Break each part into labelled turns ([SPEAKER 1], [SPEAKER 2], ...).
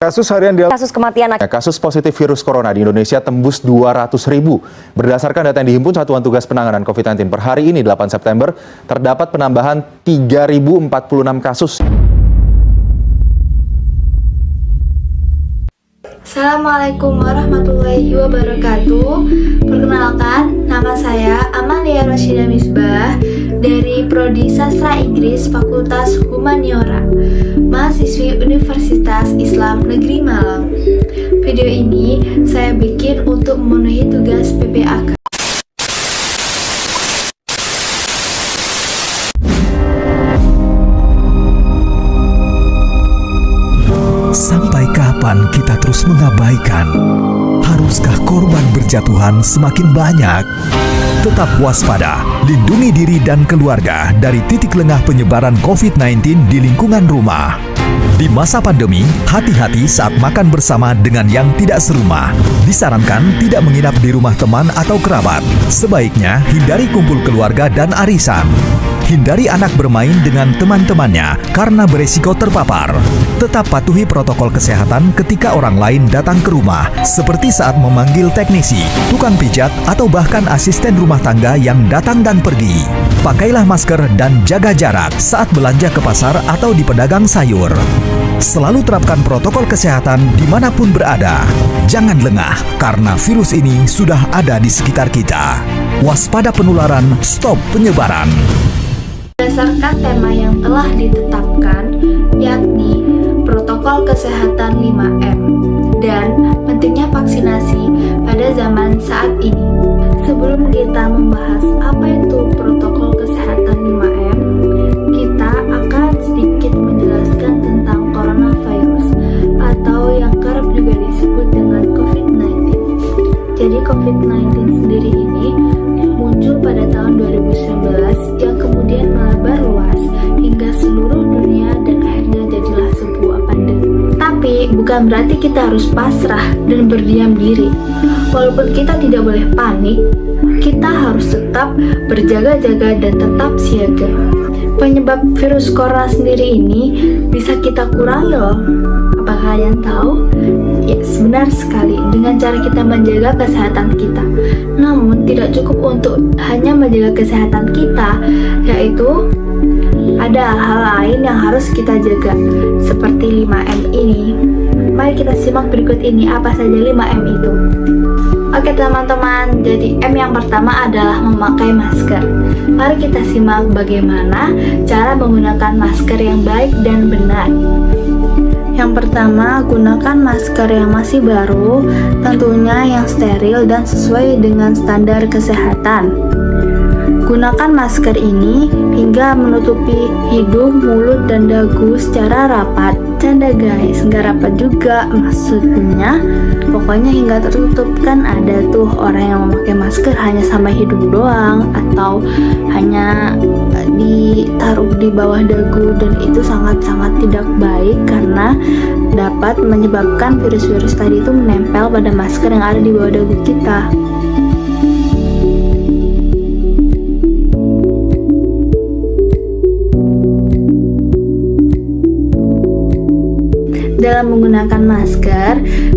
[SPEAKER 1] Kasus harian di
[SPEAKER 2] Kasus kematian
[SPEAKER 1] kasus positif virus corona di Indonesia tembus 200.000. Berdasarkan data yang dihimpun Satuan Tugas Penanganan COVID-19 per hari ini 8 September, terdapat penambahan 3.046 kasus.
[SPEAKER 3] Assalamualaikum warahmatullahi wabarakatuh. Perkenalkan, nama saya Amalia Rasyidah Misbah dari Prodi Sastra Inggris Fakultas Humaniora, mahasiswi Universitas Islam Negeri Malang. Video ini saya bikin untuk memenuhi tugas PPAK.
[SPEAKER 4] Sampai kapan kita terus mengabaikan? Haruskah korban berjatuhan semakin banyak? Tetap waspada, lindungi diri dan keluarga dari titik lengah penyebaran COVID-19 di lingkungan rumah. Di masa pandemi, hati-hati saat makan bersama dengan yang tidak serumah. Disarankan tidak menginap di rumah teman atau kerabat. Sebaiknya hindari kumpul keluarga dan arisan. Hindari anak bermain dengan teman-temannya karena beresiko terpapar. Tetap patuhi protokol kesehatan ketika orang lain datang ke rumah, seperti saat memanggil teknisi, tukang pijat, atau bahkan asisten rumah tangga yang datang dan pergi. Pakailah masker dan jaga jarak saat belanja ke pasar atau di pedagang sayur. Selalu terapkan protokol kesehatan dimanapun berada. Jangan lengah, karena virus ini sudah ada di sekitar kita. Waspada penularan, stop penyebaran.
[SPEAKER 3] Berdasarkan tema yang telah ditetapkan, yakni protokol kesehatan 5M dan pentingnya vaksinasi pada zaman saat ini. Sebelum kita membahas apa itu protokol kesehatan 5M, kita akan sedikit menjelaskan tentang coronavirus atau yang kerap juga disebut dengan COVID-19. Jadi COVID-19 sendiri ini muncul pada tahun 2019 yang kemudian melebar luas hingga seluruh dunia dan akhirnya jadilah sebuah pandemi. Tapi bukan berarti kita harus pasrah dan berdiam diri. Walaupun kita tidak boleh panik, kita harus tetap berjaga-jaga dan tetap siaga. Penyebab virus corona sendiri ini bisa kita kurangi loh. Apakah kalian tahu? Ya, benar sekali, dengan cara kita menjaga kesehatan kita. Namun tidak cukup untuk hanya menjaga kesehatan kita, yaitu ada hal lain yang harus kita jaga, seperti 5M ini. Mari kita simak berikut ini apa saja 5M itu. Oke teman-teman, jadi M yang pertama adalah memakai masker. Mari kita simak bagaimana cara menggunakan masker yang baik dan benar. Yang pertama, gunakan masker yang masih baru, tentunya yang steril dan sesuai dengan standar kesehatan. Gunakan masker ini hingga menutupi hidung, mulut, dan dagu secara rapat. Canda guys, nggak rapat juga, maksudnya pokoknya hingga tertutup. Kan ada tuh orang yang memakai masker hanya sampai hidung doang, atau hanya ditaruh di bawah dagu, dan itu sangat-sangat tidak baik karena dapat menyebabkan virus-virus tadi itu menempel pada masker yang ada di bawah dagu kita. Dalam menggunakan masker,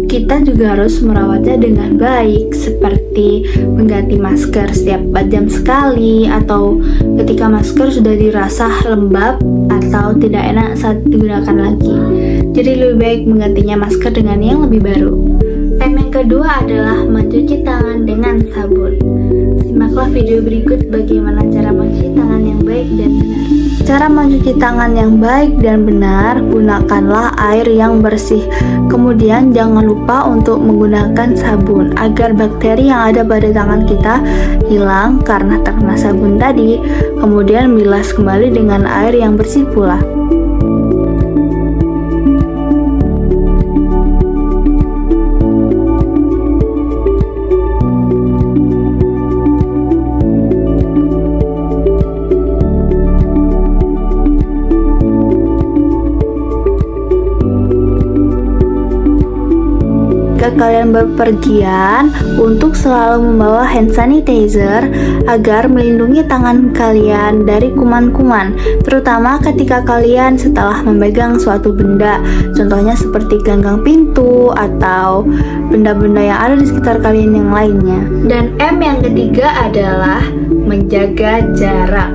[SPEAKER 3] kita juga harus merawatnya dengan baik, seperti mengganti masker setiap 4 jam sekali, atau ketika masker sudah dirasa lembab atau tidak enak saat digunakan lagi. Jadi lebih baik menggantinya masker dengan yang lebih baru. M yang kedua adalah mencuci tangan dengan sabun. Simaklah video berikut bagaimana cara mencuci tangan yang baik dan benar. Cara mencuci tangan yang baik dan benar, gunakanlah air yang bersih. Kemudian jangan lupa untuk menggunakan sabun agar bakteri yang ada pada tangan kita hilang karena terkena sabun tadi. Kemudian bilas kembali dengan air yang bersih pula. kalian berpergian untuk selalu membawa hand sanitizer agar melindungi tangan kalian dari kuman-kuman, terutama ketika kalian setelah memegang suatu benda, contohnya seperti ganggang pintu atau benda-benda yang ada di sekitar kalian yang lainnya. Dan M yang ketiga adalah menjaga jarak.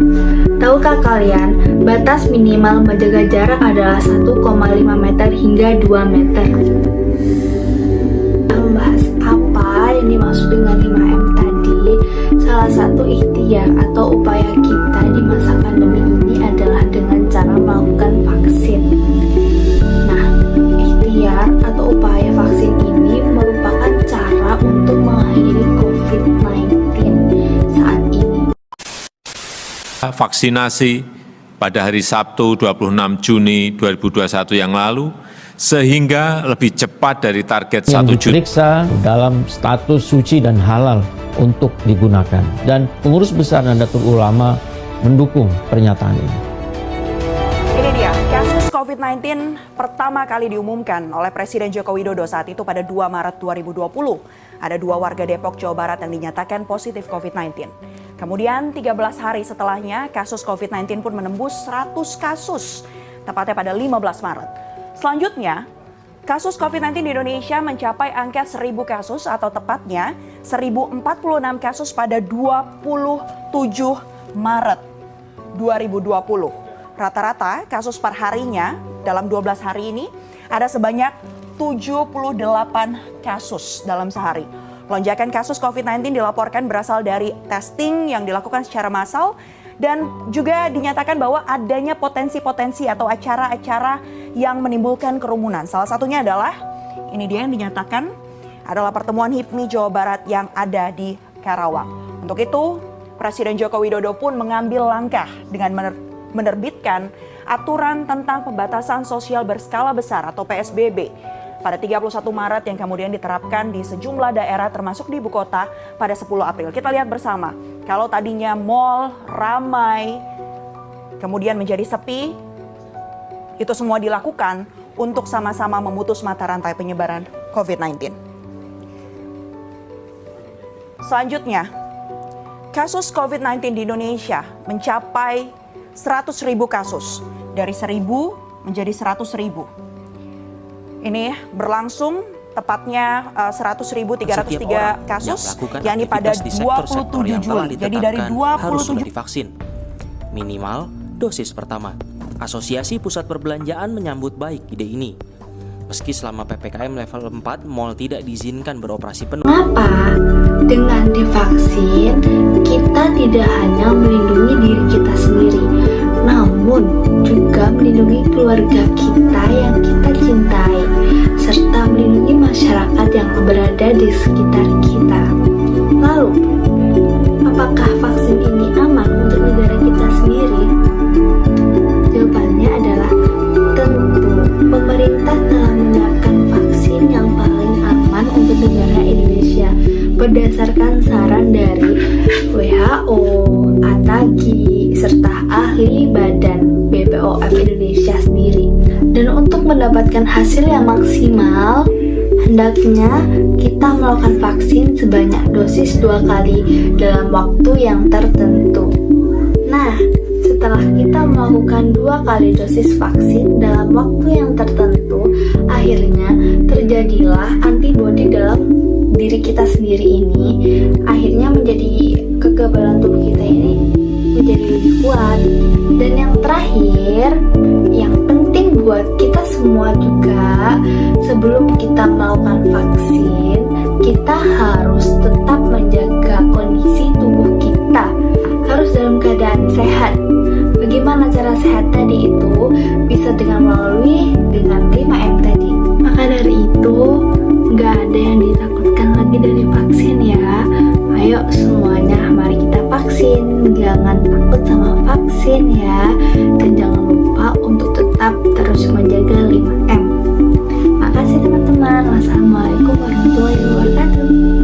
[SPEAKER 3] Tahukah kalian, batas minimal menjaga jarak adalah 1,5 meter hingga 2 meter. Membahas apa yang dimaksud dengan 5M tadi, salah satu ikhtiar atau upaya kita di masa pandemi ini adalah dengan cara melakukan vaksin. Nah, ikhtiar atau upaya vaksin ini merupakan cara untuk mengakhiri COVID-19 saat ini.
[SPEAKER 2] Vaksinasi pada hari Sabtu 26 Juni 2021 yang lalu, sehingga lebih cepat dari target 1
[SPEAKER 5] yang
[SPEAKER 2] juta.
[SPEAKER 5] diperiksa dalam status suci dan halal untuk digunakan. Dan pengurus besar Nahdlatul Ulama mendukung pernyataan ini.
[SPEAKER 6] Ini dia, kasus COVID-19 pertama kali diumumkan oleh Presiden Joko Widodo saat itu pada 2 Maret 2020. Ada 2 warga Depok, Jawa Barat yang dinyatakan positif COVID-19. Kemudian 13 hari setelahnya, kasus COVID-19 pun menembus 100 kasus, tepatnya pada 15 Maret. Selanjutnya, kasus COVID-19 di Indonesia mencapai angka 1.000 kasus atau tepatnya 1.046 kasus pada 27 Maret 2020. Rata-rata kasus per harinya dalam 12 hari ini ada sebanyak 78 kasus dalam sehari. Lonjakan kasus COVID-19 dilaporkan berasal dari testing yang dilakukan secara massal dan juga dinyatakan bahwa adanya potensi-potensi atau acara-acara yang menimbulkan kerumunan. Salah satunya adalah, ini dia yang dinyatakan, adalah pertemuan HIPMI Jawa Barat yang ada di Karawang. Untuk itu, Presiden Joko Widodo pun mengambil langkah dengan menerbitkan aturan tentang pembatasan sosial berskala besar atau PSBB pada 31 Maret yang kemudian diterapkan di sejumlah daerah termasuk di ibu kota pada 10 April. Kita lihat bersama, kalau tadinya mal ramai, kemudian menjadi sepi, itu semua dilakukan untuk sama-sama memutus mata rantai penyebaran COVID-19. Selanjutnya, kasus COVID-19 di Indonesia mencapai 100.000 kasus, dari 1.000 menjadi 100.000. Ini berlangsung tepatnya 100.303 kasus, yakni pada 27 Juli. Jadi dari 27
[SPEAKER 7] divaksin. Minimal dosis pertama. Asosiasi Pusat Perbelanjaan menyambut baik ide ini. Meski selama PPKM level 4, mal tidak diizinkan beroperasi penuh.
[SPEAKER 3] Mengapa dengan divaksin kita tidak hanya melindungi diri kita sendiri, namun juga melindungi keluarga kita yang kita cintai, serta melindungi masyarakat yang berada di sekitar kita. Lalu, apakah vaksin ini aman untuk negara kita sendiri? Jawabannya adalah tentu. Pemerintah telah menyiapkan vaksin yang paling aman untuk negara Indonesia berdasarkan saran dari WHO, ATAGI, serta ahli Badan BPOM Indonesia sendiri. Dan untuk mendapatkan hasil yang maksimal, hendaknya kita melakukan vaksin sebanyak dosis 2 kali dalam waktu yang tertentu. Nah, setelah kita melakukan 2 kali dosis vaksin dalam waktu yang tertentu, akhirnya terjadilah antibodi dalam diri kita sendiri ini, akhirnya menjadi kekebalan tubuh kita ini menjadi lebih kuat. Dan yang terakhir, yang penting buat kita semua juga, sebelum kita melakukan vaksin, kita harus tetap menjaga kondisi tubuh kita, harus dalam keadaan sehat. Bagaimana cara sehat tadi itu? Bisa melalui 5M tadi. Maka dari itu, nggak ada yang ditakutkan lagi dari vaksin ya. Ayo semuanya, mari kita vaksin. Jangan takut sama vaksin ya. Dan jangan lupa untuk tetap terus menjaga 5M. Makasih teman-teman. Wassalamualaikum warahmatullahi wabarakatuh.